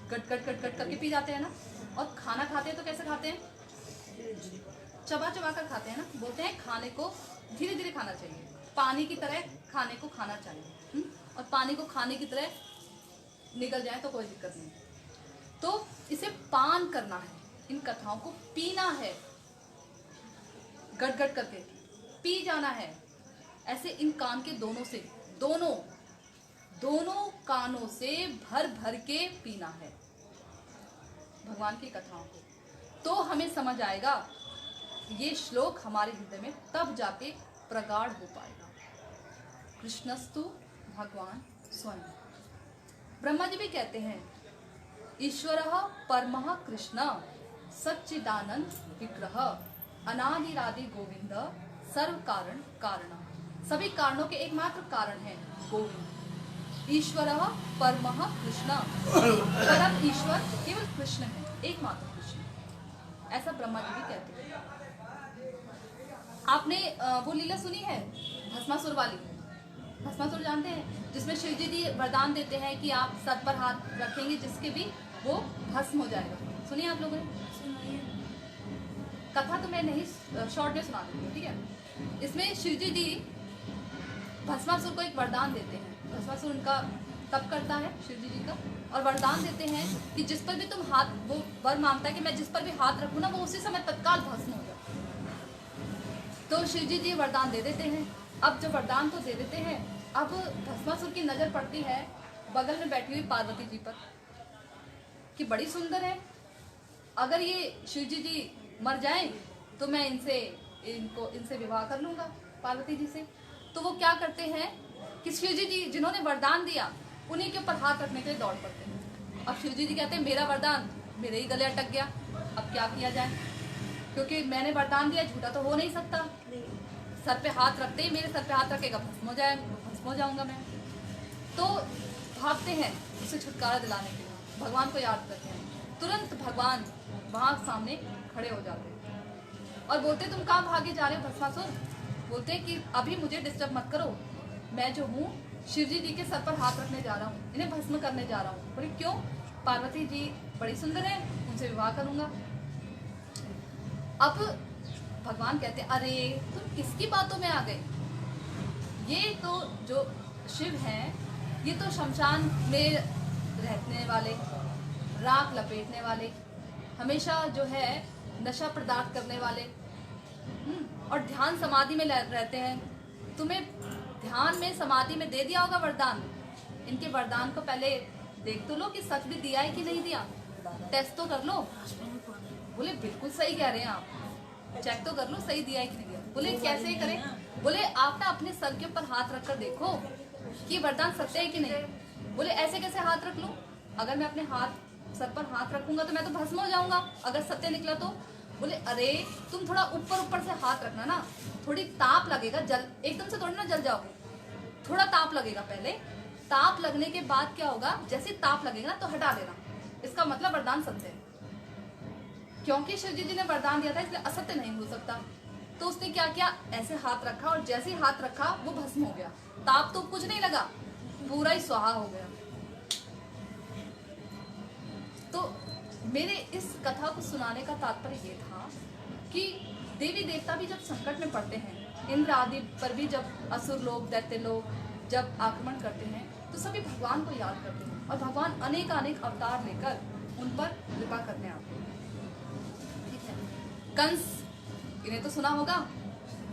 गट गट गट गट करके पी जाते हैं ना। और खाना खाते हैं तो कैसे खाते हैं? चबा चबा कर खाते हैं ना। बोलते हैं खाने को धीरे धीरे खाना चाहिए, पानी की तरह खाने को खाना चाहिए। और पानी को खाने की तरह निकल जाए तो कोई दिक्कत नहीं। तो इसे पान करना है, इन कथाओं को पीना है, गट गट करके पी जाना है। ऐसे इन कान के दोनों से, दोनों कानों से भर भर के पीना है भगवान की कथाओं को। तो हमें समझ आएगा, ये श्लोक हमारे हृदय में तब जाके प्रगाढ़ हो पाएगा। कृष्णस्तु भगवान स्वयं। ब्रह्मा जी भी कहते हैं, ईश्वरः परमः कृष्ण सच्चिदानंद विग्रह अनादिरादि गोविंद सर्व कारण कारण। सभी कारणों के एकमात्र कारण है गोविंद। ईश्वरः परमः कृष्ण, परम ईश्वर केवल कृष्ण है, एकमात्र कृष्ण। ऐसा ब्रह्मा जी भी कहते हैं। आपने वो लीला सुनी है भस्मासुर वाली? भस्मासुर जानते हैं, जिसमें शिव जी वरदान देते हैं कि आप सर पर हाथ रखेंगे जिसके भी वो भस्म हो जाएगा। सुनिए आप लोगों ने? कथा तो मैं नहीं, शॉर्ट में सुना दूंगी, ठीक है। इसमें शिव जी भस्मासुर को एक वरदान देते हैं। भस्मासुर उनका तप करता है शिव जी का, और वरदान देते हैं कि जिस पर भी तुम हाथ, वो वर मांगता है कि मैं जिस पर भी हाथ रखूँ ना, वो उसी समय तत्काल भस्म हो जाए। तो शिव जी वरदान दे देते हैं। अब जो वरदान तो दे देते हैं, अब भस्मासुर की नजर पड़ती है बगल में बैठी हुई पार्वती जी पर कि बड़ी सुंदर है, अगर ये शिव जी मर जाएं तो मैं इनसे विवाह कर लूंगा पार्वती जी से। तो वो क्या करते हैं कि शिव जी जिन्होंने वरदान दिया उन्हीं के ऊपर हाथ रखने के लिए दौड़ पड़ते हैं। अब शिव जी कहते हैं मेरा वरदान मेरे ही गले अटक गया, अब क्या किया जाए, क्योंकि मैंने वरदान दिया, झूठा तो हो नहीं सकता। सर पे हाथ रखते ही मेरे सर पे हाथ रखेगा, भस्म हो जाऊंगा मैं। तो भागते हैं उसे छुटकारा दिलाने के लिए, भगवान को याद करते हैं। तुरंत भगवान वहां सामने खड़े हो जाते हैं और बोलते तुम कहाँ भागे जा रहे हो भस्मासुर? बोलते हैं कि अभी मुझे डिस्टर्ब मत करो, मैं जो हूँ शिव जी के सर पर हाथ रखने जा रहा हूँ, इन्हें भस्म करने जा रहा हूँ। बोले क्यों? पार्वती जी बड़ी सुंदर है, उनसे विवाह करूंगा। अब भगवान कहते हैं अरे तुम किसकी बातों में आ गए? ये तो जो शिव हैं, ये तो शमशान में रहने वाले, राख लपेटने वाले, हमेशा जो है नशा पदार्थ करने वाले, और ध्यान समाधि में रहते हैं। तुम्हें ध्यान में समाधि में दे दिया होगा वरदान, इनके वरदान को पहले देख तो लो कि सच भी दिया है कि नहीं दिया, टेस्ट तो कर लो। बोले बिल्कुल सही कह रहे हैं आप, चेक तो कर लो सही दिया है कि नहीं दिया। बोले कैसे करें? बोले आप ना अपने सर के ऊपर हाथ रखकर देखो कि वरदान सत्य है कि नहीं। बोले ऐसे कैसे हाथ रख लूं? अगर मैं अपने सर पर हाथ रखूंगा तो मैं तो भस्म हो जाऊंगा अगर सत्य निकला तो। बोले अरे तुम थोड़ा ऊपर से हाथ रखना ना, थोड़ी ताप लगेगा, जल एकदम से थोड़ी ना जल जाओगे, थोड़ा ताप लगेगा पहले। ताप लगने के बाद क्या होगा, जैसे ताप लगेगा ना तो हटा देना, इसका मतलब वरदान सत्य है। क्योंकि शिव जी ने वरदान दिया था इसलिए असत्य नहीं हो सकता। तो उसने क्या किया, ऐसे हाथ रखा और जैसे ही हाथ रखा वो भस्म हो गया। ताप तो कुछ नहीं लगा, पूरा ही स्वाहा हो गया। तो मेरे इस कथा को सुनाने का तात्पर्य ये था कि देवी देवता भी जब संकट में पड़ते हैं, इंद्र आदि पर भी जब असुर लोग, दैत्य लोग जब आक्रमण करते हैं, तो सभी भगवान को याद करते हैं और भगवान अनेक अवतार लेकर उन पर कृपा करने आते हैं। ठीक है, कंस, इन्हें तो सुना होगा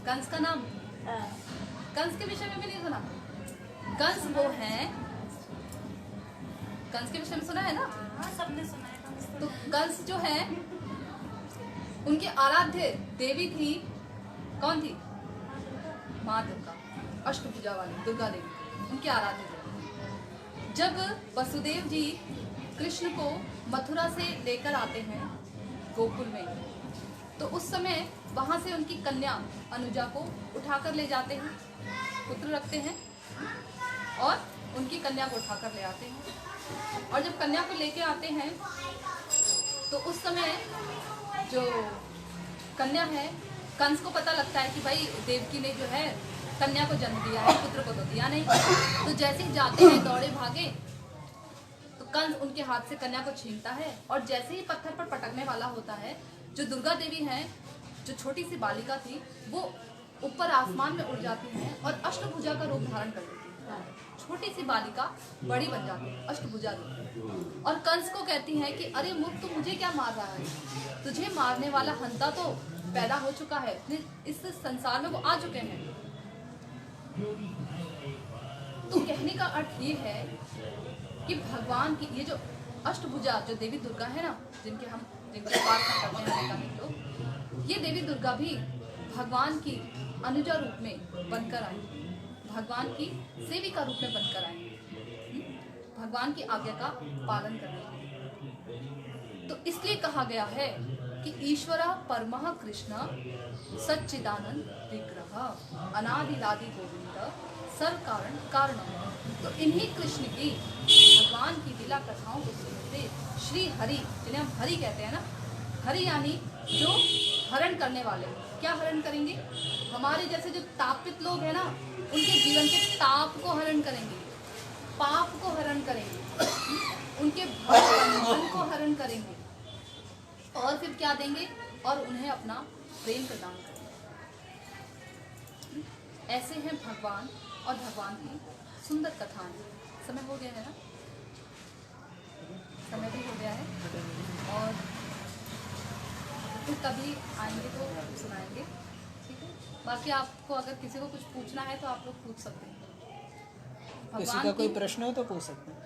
कंस का नाम, कंस के विषय में भी नहीं सुना? कंस वो है, कंस के विषय में सुना है ना? सबने सुना है। तो कंस जो है उनकी आराध्य देवी थी, कौन थी? माँ दुर्गा, अष्टभुजा वाली दुर्गा देवी, उनकी आराध्य देवी। जब वसुदेव जी कृष्ण को मथुरा से लेकर आते हैं गोकुल में, तो उस समय वहां से उनकी कन्या अनुजा को उठाकर ले जाते हैं, पुत्र रखते हैं और उनकी कन्या को उठाकर ले आते हैं। और जब कन्या को लेके आते हैं तो उस समय जो कन्या है, कंस को पता लगता है कि भाई देवकी ने जो है कन्या को जन्म दिया है, पुत्र को तो दिया नहीं। तो जैसे ही जाते हैं दौड़े भागे, तो कंस उनके हाथ से कन्या को छीनता है और जैसे ही पत्थर पर पटकने वाला होता है, जो दुर्गा देवी हैं, जो छोटी सी बालिका थी, वो ऊपर आसमान में उड़ जाती हैं और अष्टभुजा का रूप धारण कर लेती है। छोटी सी बालिका बड़ी बन जाती है, अष्टभुजा रूप। और कंस को कहती है कि अरे मूर्ख, तू मुझे क्या मार रहा है? तुझे मारने वाला हंता तो पैदा हो चुका है, इस संसार में वो आ चुके हैं। तो कहने का अर्थ ये है कि भगवान की ये जो अष्टभुजा, जो देवी दुर्गा है ना, जिनकी उपासना करते हैं अनेक लोग, ये देवी दुर्गा भी भगवान की अनुजा रूप में बनकर आई, भगवान की सेविका रूप में बनकर आई, भगवान की आज्ञा का पालन करने के लिए। तो इसलिए कहा गया है कि ईश्वर परमः कृष्ण सच्चिदानंद विग्रह अनादिलादि गोविंद सर कारण कारणम। तो इन्हीं कृष्ण की, भगवान की लीला कथाओं को सुनते श्री हरि, जिन्हें हम हरि कहते हैं ना, हरि यानी जो हरण करने वाले क्या हरण करेंगे? हमारे जैसे जो तापित लोग हैं ना, उनके जीवन के ताप को हरण करेंगे, पाप को हरण करेंगे, उनके भय बंधन को हरण करेंगे, और फिर क्या देंगे? और उन्हें अपना प्रेम प्रदान करेंगे। ऐसे हैं भगवान और भगवान की सुंदर कथाएं। समय हो गया है ना? समय भी हो गया है, और फिर कभी आएंगे तो सुनाएंगे, ठीक है? बाकी आपको अगर किसी को कुछ पूछना है तो आप लोग पूछ सकते हैं। किसी का कोई प्रश्न हो तो पूछ सकते हैं।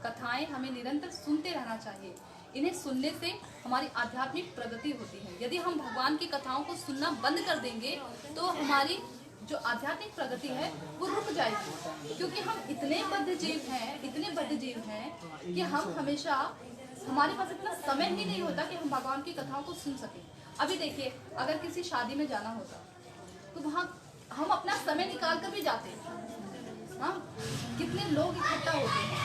कथाएं हमें निरंतर सुनते रहना चाहिए। इन्हें सुनने से हमारी आध्यात्मिक प्रगति होती है। यदि हम भगवान की कथाओं को सुनना बंद कर देंगे तो हमारी जो आध्यात्मिक प्रगति है वो रुक जाएगी, क्योंकि हम इतने बद्ध जीव हैं कि हम हमेशा, हमारे पास इतना समय ही नहीं होता कि हम भगवान की कथाओं को सुन सकें। अभी देखिए, अगर किसी शादी में जाना होता तो वहाँ हम अपना समय निकाल कर भी जाते हैं। हाँ, कितने लोग इकट्ठा होते हैं,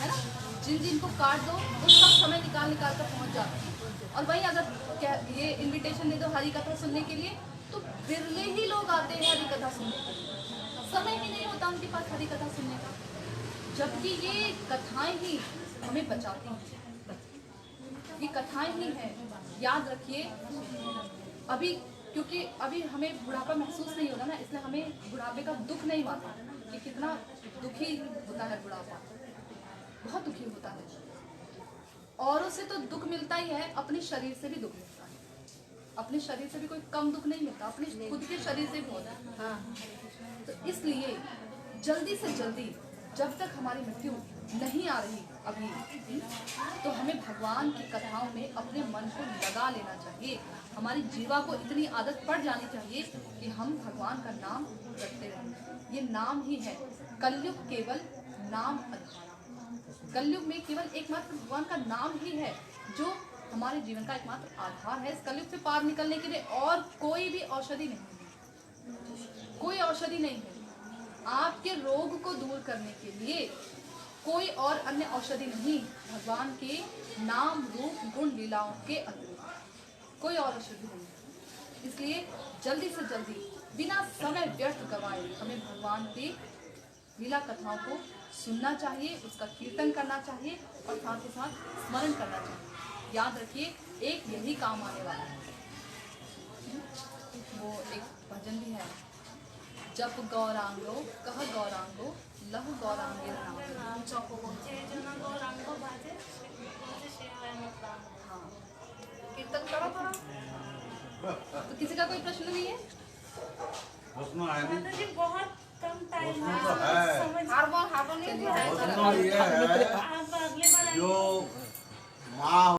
है ना? जिनको काट दो वो सब समय निकाल कर पहुँच जाते हैं। और वहीं अगर क्या ये इनविटेशन दे दो हरी कथा सुनने के लिए, तो बिरले ही लोग आते हैं हरी कथा सुनने के लिए। समय ही नहीं होता उनके पास हरी कथा सुनने का, जबकि ये कथाएं ही हमें बचाती हैं। ये कथाएं ही हैं, याद रखिए। अभी क्योंकि अभी हमें बुढ़ापा महसूस नहीं होता ना, इसलिए हमें बुढ़ापे का दुख नहीं होता कि कितना दुखी होता है बुढ़ापा, बहुत दुखी होता है। औरों से तो दुख मिलता ही है, अपने शरीर से भी दुख मिलता है। अपने शरीर से भी कोई कम दुख नहीं मिलता, अपने खुद के शरीर से भी होता है। हाँ। तो इसलिए जल्दी से जल्दी, जब तक हमारी मृत्यु नहीं आ रही अभी, तो हमें भगवान की कथाओं में अपने मन को लगा लेना चाहिए। हमारी जीवा को इतनी आदत पड़ जानी चाहिए कि हम भगवान का नाम रटते रहें। ये नाम ही है। कलयुग केवल नाम आधार। कलयुग में केवल एकमात्र भगवान का नाम ही है जो हमारे जीवन का एकमात्र आधार है। इस कलयुग से पार निकलने के लिए और कोई भी औषधि नहीं है, कोई औषधि नहीं है। आपके रोग को दूर करने के लिए कोई और अन्य औषधि नहीं, भगवान के नाम रूप गुण लीलाओं के अतिरिक्त कोई और औषधि नहीं। इसलिए जल्दी से जल्दी बिना समय व्यर्थ गवाए हमें भगवान की लीला कथाओं को सुनना चाहिए, उसका कीर्तन करना चाहिए और साथ ही साथ स्मरण करना चाहिए। याद रखिए, एक यही काम आने वाला है। वो एक भजन भी है, जप गौरांगो कह गौरांगो लह गौरांगे नाम। हाँ, कीर्तन करो थोड़ा। तो किसी का कोई प्रश्न नहीं है? बहुत कम टाइम है, हार्मोन जो माँ